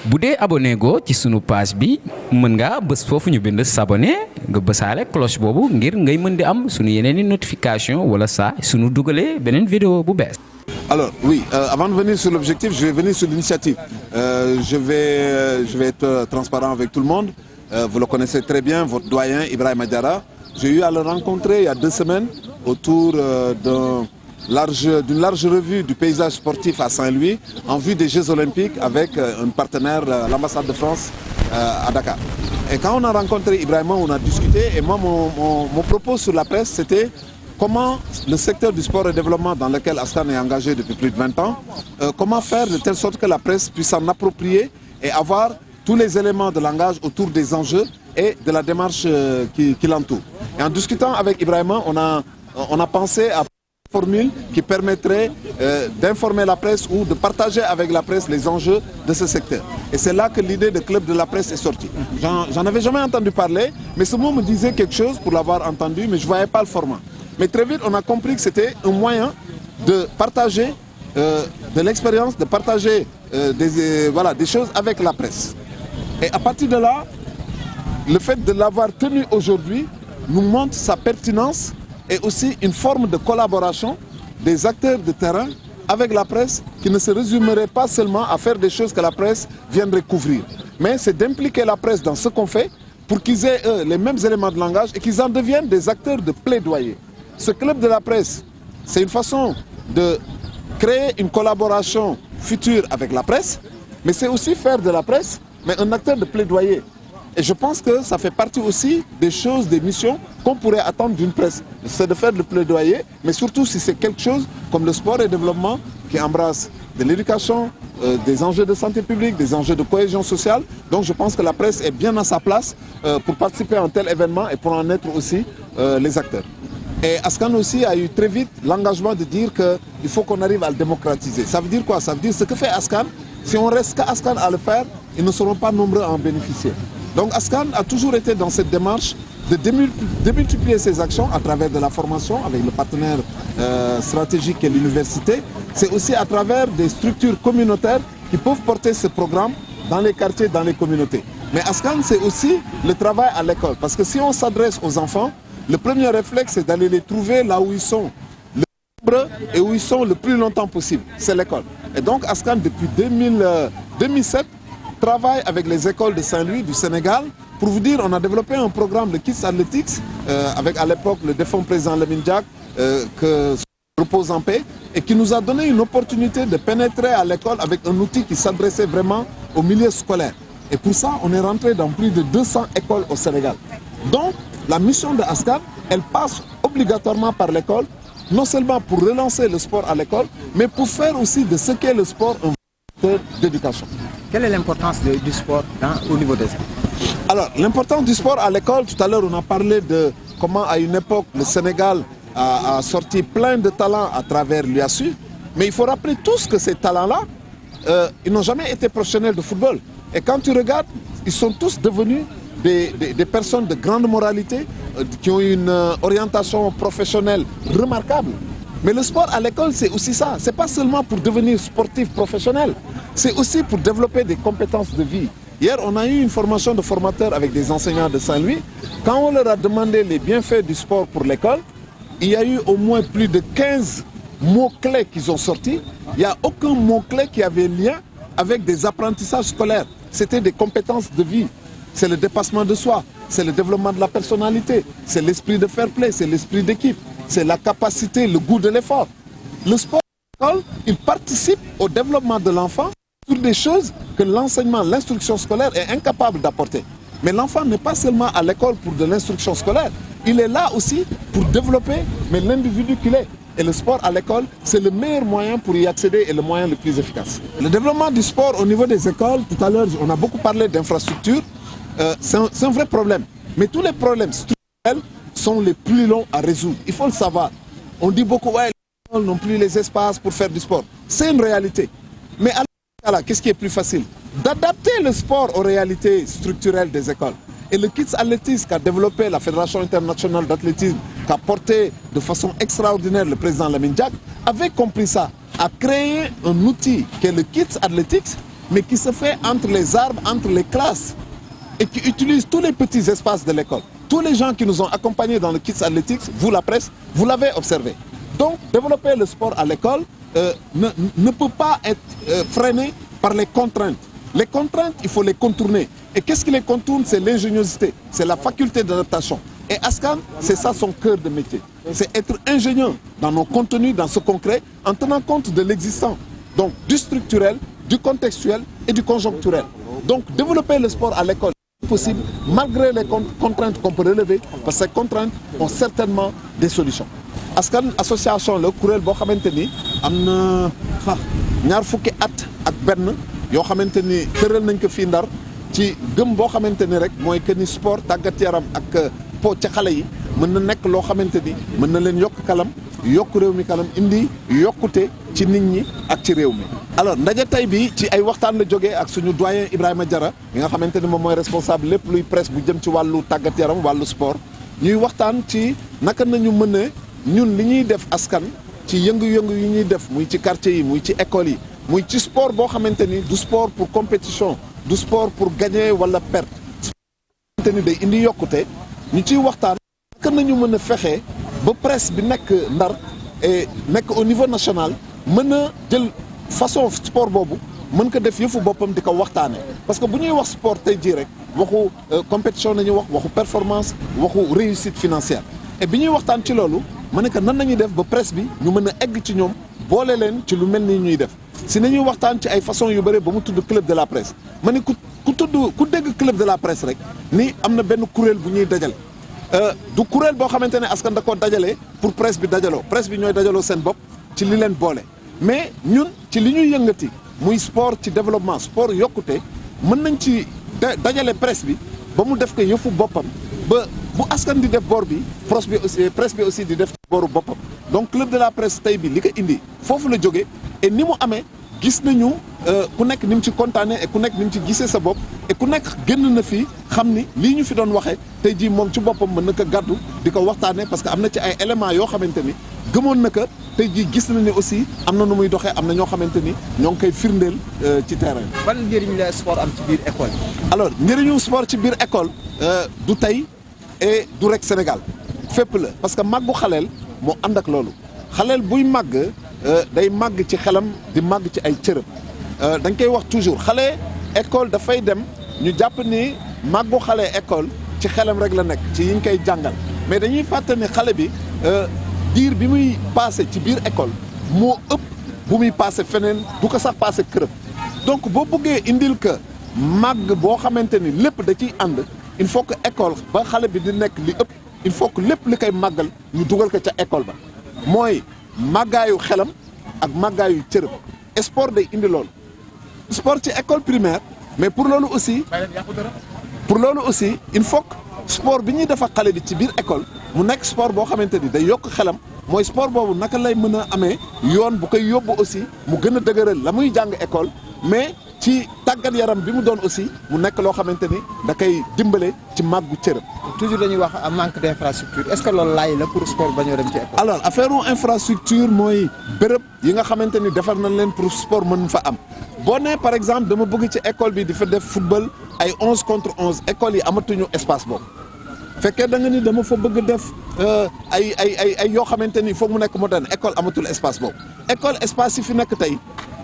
bu dee abonné go ci sunu page bi mën nga bës foofu ñu bind s'abonner nga bësaale cloche boobu ngir ngay mën di am sunu yeneen i notification wala saa sunu dugalee beneen vidéo bu bees. Alors oui, avant de venir sur l'objectif, je vais venir sur l'initiative. Je vais être transparent avec tout le monde. Vous le connaissez très bien, votre doyen Ibrahima Diarra. J'ai eu à le rencontrer il y a 2 semaines autour d'une large revue du paysage sportif à Saint-Louis en vue des Jeux Olympiques avec un partenaire, l'ambassade de France à Dakar. Et quand on a rencontré Ibrahima, on a discuté et moi mon propos sur la presse c'était comment le secteur du sport et développement dans lequel Askan est engagé depuis plus de 20 ans, comment faire de telle sorte que la presse puisse s'en approprier et avoir tous les éléments de langage autour des enjeux et de la démarche qui l'entoure. Et en discutant avec Ibrahima, on a pensé à une formule qui permettrait d'informer la presse ou de partager avec la presse les enjeux de ce secteur. Et c'est là que l'idée de club de la presse est sortie. J'en avais jamais entendu parler, mais ce mot me disait quelque chose pour l'avoir entendu, mais je ne voyais pas le format. Mais très vite, on a compris que c'était un moyen de partager de l'expérience, de partager des choses avec la presse. Et à partir de là, le fait de l'avoir tenu aujourd'hui nous montre sa pertinence et aussi une forme de collaboration des acteurs de terrain avec la presse qui ne se résumerait pas seulement à faire des choses que la presse viendrait couvrir. Mais c'est d'impliquer la presse dans ce qu'on fait pour qu'ils aient eux, les mêmes éléments de langage et qu'ils en deviennent des acteurs de plaidoyer. Ce club de la presse, c'est une façon de créer une collaboration future avec la presse, mais c'est aussi faire de la presse mais un acteur de plaidoyer. Et je pense que ça fait partie aussi des choses, des missions qu'on pourrait attendre d'une presse. C'est de faire le plaidoyer, mais surtout si c'est quelque chose comme le sport et développement qui embrasse de l'éducation, des enjeux de santé publique, des enjeux de cohésion sociale. Donc je pense que la presse est bien à sa place pour participer à un tel événement et pour en être aussi les acteurs. Et Askan aussi a eu très vite l'engagement de dire qu'il faut qu'on arrive à le démocratiser. Ça veut dire quoi? Ça veut dire ce que fait Askan, si on reste qu'à Askan à le faire, ils ne seront pas nombreux à en bénéficier. Donc Askan a toujours été dans cette démarche de démultiplier ses actions à travers de la formation avec le partenaire stratégique et l'université. C'est aussi à travers des structures communautaires qui peuvent porter ce programme dans les quartiers, dans les communautés. Mais Askan, c'est aussi le travail à l'école. Parce que si on s'adresse aux enfants, le premier réflexe, c'est d'aller les trouver là où ils sont le plus nombreux et où ils sont le plus longtemps possible. C'est l'école. Et donc Askan, depuis 2007, travaille avec les écoles de Saint-Louis, du Sénégal. Pour vous dire, on a développé un programme de Kids Athletics avec à l'époque le défunt président Lamine Diack, que repose en paix, et qui nous a donné une opportunité de pénétrer à l'école avec un outil qui s'adressait vraiment au milieu scolaire. Et pour ça, on est rentré dans plus de 200 écoles au Sénégal. Donc, la mission de Askan, elle passe obligatoirement par l'école, non seulement pour relancer le sport à l'école, mais pour faire aussi de ce qu'est le sport un facteur d'éducation. Quelle est l'importance du sport au niveau des écoles? Alors, l'importance du sport à l'école, tout à l'heure on a parlé de comment à une époque le Sénégal a sorti plein de talents à travers l'UASU, mais il faut rappeler tous que ces talents-là, ils n'ont jamais été professionnels de football. Et quand tu regardes, ils sont tous devenus des personnes de grande moralité qui ont une orientation professionnelle remarquable. Mais le sport à l'école, c'est aussi ça. Ce n'est pas seulement pour devenir sportif professionnel, c'est aussi pour développer des compétences de vie. Hier, on a eu une formation de formateurs avec des enseignants de Saint-Louis. Quand on leur a demandé les bienfaits du sport pour l'école, il y a eu au moins plus de 15 mots-clés qu'ils ont sortis. Il n'y a aucun mot-clé qui avait lien avec des apprentissages scolaires. C'était des compétences de vie. C'est le dépassement de soi, c'est le développement de la personnalité, c'est l'esprit de fair play, c'est l'esprit d'équipe, c'est la capacité, le goût de l'effort. Le sport, il participe au développement de l'enfant sur des choses que l'enseignement, l'instruction scolaire est incapable d'apporter. Mais l'enfant n'est pas seulement à l'école pour de l'instruction scolaire, il est là aussi pour développer l'individu qu'il est. Et le sport à l'école, c'est le meilleur moyen pour y accéder et le moyen le plus efficace. Le développement du sport au niveau des écoles, tout à l'heure, on a beaucoup parlé d'infrastructures. C'est un vrai problème. Mais tous les problèmes structurels sont les plus longs à résoudre. Il faut le savoir. On dit beaucoup, ouais, les écoles n'ont plus les espaces pour faire du sport. C'est une réalité. Mais alors, qu'est-ce qui est plus facile? D'adapter le sport aux réalités structurelles des écoles. Et le Kids Athletics qu'a développé la Fédération internationale d'athlétisme, qu'a porté de façon extraordinaire le président Lamine Diack, avait compris ça, a créé un outil qui est le Kids Athletics, mais qui se fait entre les arbres, entre les classes, et qui utilise tous les petits espaces de l'école. Tous les gens qui nous ont accompagnés dans le Kids Athletics, vous la presse, vous l'avez observé. Donc, développer le sport à l'école ne peut pas être freiné par les contraintes. Les contraintes, il faut les contourner. Et qu'est-ce qui les contourne? C'est l'ingéniosité, c'est la faculté d'adaptation. Et Askan, c'est ça son cœur de métier. C'est être ingénieux dans nos contenus, dans ce concret, en tenant compte de l'existant. Donc, du structurel, du contextuel et du conjoncturel. Donc, développer le sport à l'école est possible, malgré les contraintes qu'on peut relever, parce que ces contraintes ont certainement des solutions. Askan association la kuréel boo xamante ni am na ñaar fukki at ak benn yoo xamante ni tëral nañ ko fii Ndar ci gëm boo xamante ni rek mooy que ni sport tàggat yaram ak po ca xale yi mën na nekk loo xamante ni mën na leen yokk kalam yokk réew mi kalam indi yokkute ci nit ñi ak ci réew mi. alors ndaje tey bi ci ay waxtaan la jógee ak suñu doyen Ibrahima Diarra mi nga xamante ni moom mooy responsable lépp luy presse bu jëm ci wàllu tàggat yaram wàllu sport ñuy waxtaan ci naka nañu mën a ñun li ñuy def askan ci yëngu-yëngu yi ñuy def muy ci quartier yi muy ci école yi muy ci sport boo xamante ni du sport pour compétition du sport pour gagner wala perdre xamante ni day indi yokkute ñu ciy waxtaan naka nañu mën a fexe ba presse bi nekk Ndar et nekk au niveau national mën a jël façon sport boobu mën ko def yëfu boppam di ko waxtaane parce que bu ñuy wax sport tey jii rek waxu compétition nañu wax waxu performance waxu réussite financière et bi ñuy waxtaan ci loolu ma ne que nan nañuy def ba presse bi ñu mën a egg ci ñoom boole leen ci lu mel ni ñuy def si nañuy waxtaan ci ay façon yu bëri ba mu tudd club de la presse ma ne ku dégg club de la presse rek ni am na benn kuréel bu ñuy dajal du kuréel boo xamante ne askan da koo dajale pour presse bi dajaloo presse bi ñooy dajaloo seen bopp ci li leen boole mais ñun ci li ñuy yëngati muy sport ci développement sport yokkute mën nañ ci dajale presse bi ba mu def ko yëfu boppam ba bu askan di def boor bi presse bi aussi di def booru boppam donc club de la presse tey bi li ko indi foofu la jógee et ni mu amee gis nañu ku nekk ni mu ci kontaanee et ku nekk ni mu ci gisee sa bopp et ku nekk génn na fii xam ni lii ñu fi doon waxee tey jii moom ci boppam mën na ko gàddu di ko waxtaanee parce que am na ci ay éléments yoo xamante ni gëmoon na ko tey jii gis na ni aussi am na nu muy doxee am na ñoo xamante ni ñoo ngi koy firndeel ci terrain bi. ban njëriñ la sport am ci biir école yi. alors njëriñu sport ci biir école du tey et du rek Sénégal fépp la parce que màggu xaleel moo ànd ak loolu xaleel buy màgg day màgg ci xelam di màgg ci ay cërëm dañ koy wax toujours xale école dafay dem ñu jàpp ni màggu xale école ci xelam rek la nekk ci yiñ koy jàngal mais dañuy fàtte ni xale bi diir bi muy passé ci biir école moo ëpp bu muy passé feneen du ko sax passé këram donc boo bëggee indil que màgg boo xamante ni lépp da ciy ànd il faut que école ba xale bi di nekk li ëpp il faut que lépp li koy màggal ñu dugal ko ca école ba mooy màggaayu xelam ak màggaayu cërëm sport day indi loolu sport ci école primaire mais pour loolu aussi il faut que sport bi ñuy def ak xale bi ci biir école mu nekk sport boo xamante ni day yokk xelam mooy sport boobu naka lay mën a amee yoon bu koy yóbbu aussi mu gën a dëgëral la muy jàng école mais ci tàggat yaram bi mu doon aussi mu nekk loo xamante ni da koy dimbale ci màggu cërëm. toujours dañuy wax manque d'infrastructure est-ce que loolu laay la pour sport bañoo dem ci école. alors affaire infrastructure mooy béréb yi nga xamante ni defar nañ leen pour sport mën fa am boo nee par exemple dama bëgg ci école bi di fa def football ay 11 contre 11 écoles yi amatuñu espace boobu fekkee da nga ni dama fa bëgg def ay yoo xamante ni foog mu nekk moderne école amatul espace boobu école espace yi fi nekk tey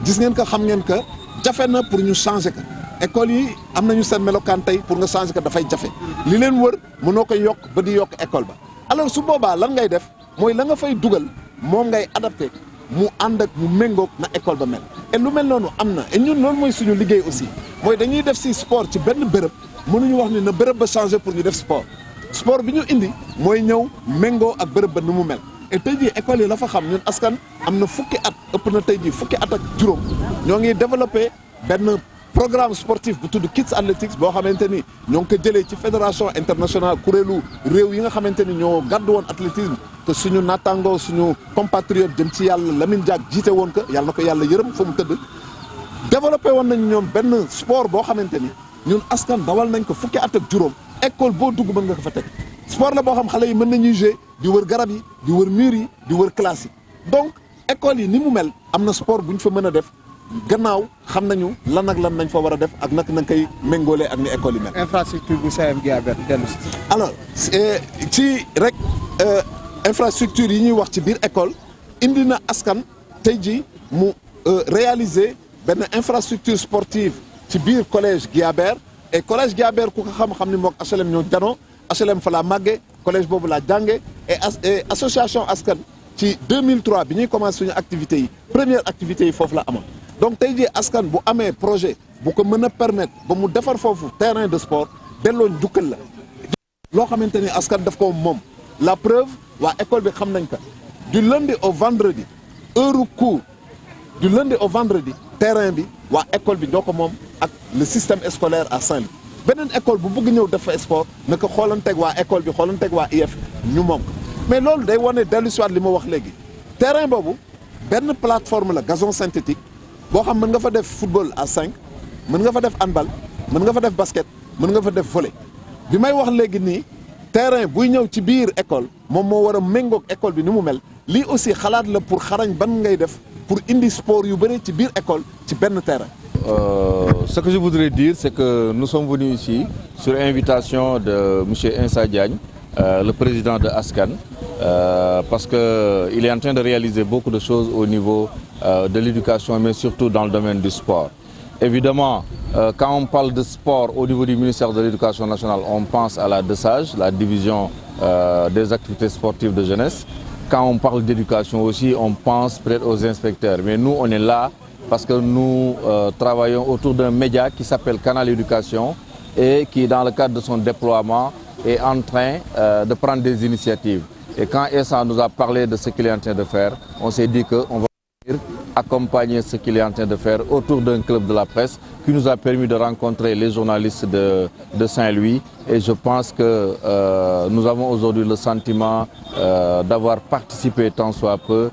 gis ngeen ko xam ngeen que jafe na pour ñu changer ko école yi am nañu seen melokaan tey pour nga changer ko dafay jafe li leen wër mënoo koy yokk ba di yokk école ba alors su boobaa lan ngay def mooy la nga fay dugal moom ngay adapté mu ànd ak mu méngoog na école ba mel et lu mel noonu am na et ñun loolu mooy suñu liggéey aussi mooy dañuy def si sport ci benn béréb mënuñu wax ni na béréb ba changer pour ñu def sport bi ñu indi mooy ñëw méngoo ak béréb ba nu mu mel et tey jii école yi la fa xam ñun askan am na fukki at ëpp na tey jii fukki at ak juróom ñoo ngi développé benn programme sportif bu tudd Kids Athletics boo xamante ni ñoo ngi ko jëlee ci fédération internationale kuréelu réew yi nga xamante ni ñoo gàddu woon athlétisme te suñu nattangoo suñu compatriote jëm ci yàlla Lamine Diack jiite woon ko yàlla na ko yàlla yërëm fa mu tëdd développé woon nañu ñoom benn sport boo xamante ni ñun askan dawal nañ ko fukki at ak juróom école boo dugg mën nga ko fa teg sport la boo xam xale yi mën nañuy jouer di wër garab yi di wër mur yi di wër classe yi donc école yi ni mu mel am na sport bu ñu fa mën a def gannaaw xam nañu lan ak lan nañ fa war a def ak nag nañ koy méngoolee ak ni école yi mel. infrastructure bu CM Guiabert dellu si. alors ci rek infrastructure yi ñuy wax ci biir école indi na askan tey ji mu réaliser benn infrastructure sportive ci biir collège Guiabert et collège Guiabert ku ko xam-xam ni mook HLM ñoo janoo HLM fa laa màgge collège boobu laa jànge et association askan ci 2003 bi ñuy commencé suñu activités yi première activité yi foofu la amoon donc tey jii askan bu amee projet bu ko mën a permettre ba mu defar foofu terrain de sport delloo njukkal la loo xamante ni askan daf ko moom la preuve waa école bi xam nañ ko du lundi au vendredi heure cours du lundi au vendredi terrain bi waa école bi ñoo ko moom ak le système scolaire à Saint-Louis beneen école bu bëgg ñëw def fa sport na ko xoolanteeg waa école bi xoolanteeg waa IF ñu moom mais loolu day wane dellu si waat li ma wax léegi terrain boobu benn plateforme la gazon synthétique boo xam mën nga fa def football à 5 mën nga fa def handball mën nga fa def basket mën nga fa def volley bi may wax léegi nii terrain buy ñëw ci biir école moom moo war a méngoog école bi ni mu mel lii aussi xalaat la pour xarañ ban ngay def pour indi sport yu bëri ci biir école ci benn terrain. Ce que je voudrais dire, c'est que nous sommes venus ici sur invitation de M. Insa Diagne, le président de Askan, parce qu'il est en train de réaliser beaucoup de choses au niveau de l'éducation, mais surtout dans le domaine du sport. Évidemment, quand on parle de sport au niveau du ministère de l'Éducation nationale, on pense à la DESAGE, la division des activités sportives de jeunesse. Quand on parle d'éducation aussi, on pense peut-être aux inspecteurs. Mais nous, on est là parce que nous travaillons autour d'un média qui s'appelle Canal Éducation et qui, dans le cadre de son déploiement, est en train de prendre des initiatives. Et quand Essa nous a parlé de ce qu'il est en train de faire, on s'est dit qu'on va accompagner ce qu'il est en train de faire autour d'un club de la presse qui nous a permis de rencontrer les journalistes de Saint-Louis. Et je pense que nous avons aujourd'hui le sentiment d'avoir participé tant soit peu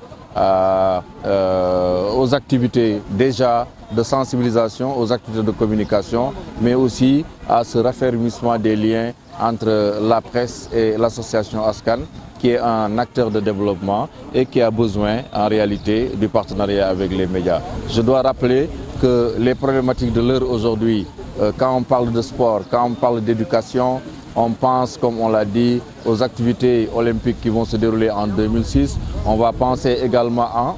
aux activités déjà de sensibilisation, aux activités de communication, mais aussi à ce raffermissement des liens entre la presse et l'association Askan, qui est un acteur de développement et qui a besoin en réalité du partenariat avec les médias. Je dois rappeler que les problématiques de l'heure aujourd'hui, quand on parle de sport, quand on parle d'éducation, on pense, comme on l'a dit, aux activités olympiques qui vont se dérouler en 2006. On va penser également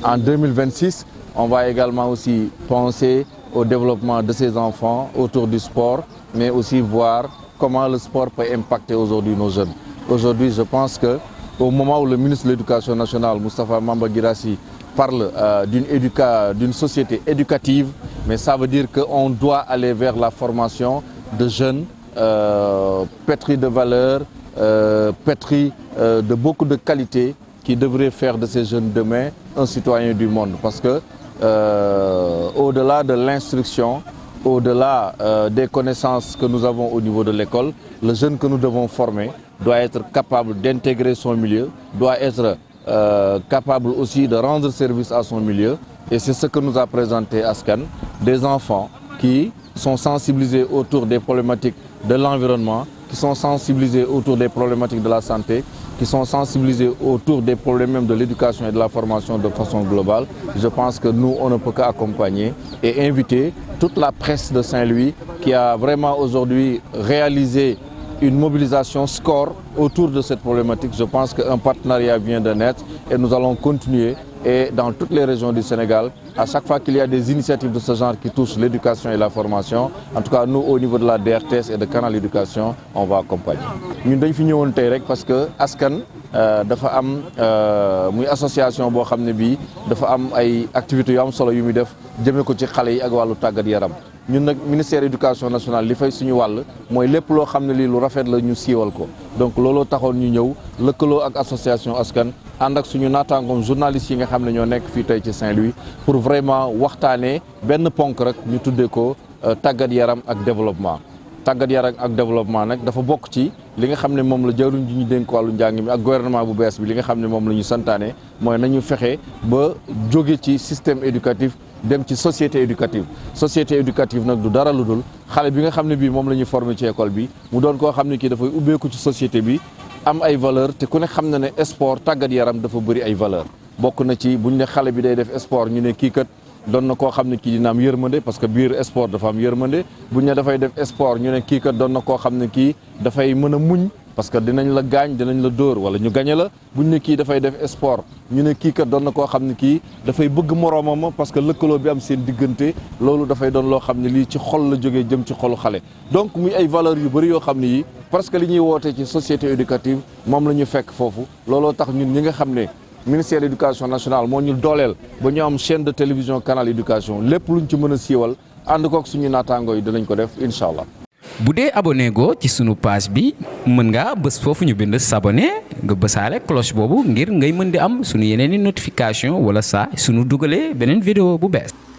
en 2026. On va également aussi penser au développement de ces enfants autour du sport, mais aussi voir comment le sport peut impacter aujourd'hui nos jeunes. Aujourd'hui, je pense qu'au moment où le ministre de l'Éducation nationale, Moustapha Mamba Guirassy, parle d'une société éducative, mais ça veut dire qu'on doit aller vers la formation de jeunes pétris de valeurs, pétris de beaucoup de qualités qui devraient faire de ces jeunes demain un citoyen du monde. Parce que au-delà de l'instruction, au-delà des connaissances que nous avons au niveau de l'école, le jeune que nous devons former doit être capable d'intégrer son milieu, doit être capable aussi de rendre service à son milieu. Et c'est ce que nous a présenté Askan, des enfants qui sont sensibilisés autour des problématiques de l'environnement, qui sont sensibilisés autour des problématiques de la santé, qui sont sensibilisés autour des problèmes même de l'éducation et de la formation de façon globale. Je pense que nous, on ne peut qu'accompagner et inviter toute la presse de Saint-Louis qui a vraiment aujourd'hui réalisé une mobilisation score autour de cette problématique. Je pense qu'un partenariat vient de naître et nous allons continuer. Et dans toutes les régions du Sénégal, à chaque fois qu'il y a des initiatives de ce genre qui touchent l'éducation et la formation, en tout cas nous au niveau de la DRTS et de Canal Éducation, on va accompagner. Nous sommes venus parce que Askan dafa am muy association boo xam ne bii dafa am ay activités yu am solo yu muy def jëmee ko ci xale yi ak wàllu tàggat yaram. ñun nag ministère éducation nationale li fay suñu wàll mooy lépp loo xam ne lii lu rafet la ñu siiwal ko donc looloo taxoon ñu ñëw lëkkaloo ak association Askan ànd ak suñu naataangoom journalistes yi nga xam ne ñoo nekk fii tey ci Saint-Louis pour vraiment waxtaanee benn ponk rek ñu tuddee ko tàggat yaram ak développement. tàggat yaram ak développement nag dafa bokk ci li nga xam ne moom la jawriñ ji ñu dénk wàllu njàng mi ak gouvernement bu bees bi li nga xam ne moom la ñu santaane mooy nañu fexe ba jóge ci système éducatif dem ci société éducative nag du dara lu dul xale bi nga xam ne bii moom la ñuy former ci école bi mu doon koo xam ne kii dafay ubbeeku ci société bi am ay valeur te ku ne xam na ne sport tàggat yaram dafa bëri ay valeur bokk na ci buñ ne xale bi day def sport ñu ne kii kat doon na koo xam ne kii dina am yërmande parce que biir sport dafa am yërmande buñ ne dafay def sport ñu ne kii kat doon na koo xam ne kii dafay mën a muñ parce que dinañ la gaañ dinañ la dóor wala ñu gañe la buñ ne kii dafay def sport ñu ne kii kat doon na koo xam ne kii dafay bëgg moroomam parce que lëkkaloo bi am seen diggante loolu dafay doon loo xam ne lii ci xol la jógee jëm ci xolu xale donc muy ay valeurs yu bëri yoo xam ne yi parce que li ñuy wootee ci société éducative moom la ñu fekk foofu looloo tax ñun ñi nga xam ne ministère de l'éducation nationale moo ñu dooleel ba ñu am chaîne de télévision canal éducation lépp luñ ci mën a siiwal ànd kook suñu naataangoo yi dinañ ko def incha allah. bu dee abonné go ci sunu page bi mën ngaa bës foofu ñu bind s'abonner nga bësaale cloche boobu ngir ngay mën di am sunu yeneen i notification wala saa sunu dugalee beneen vidéo bu bees.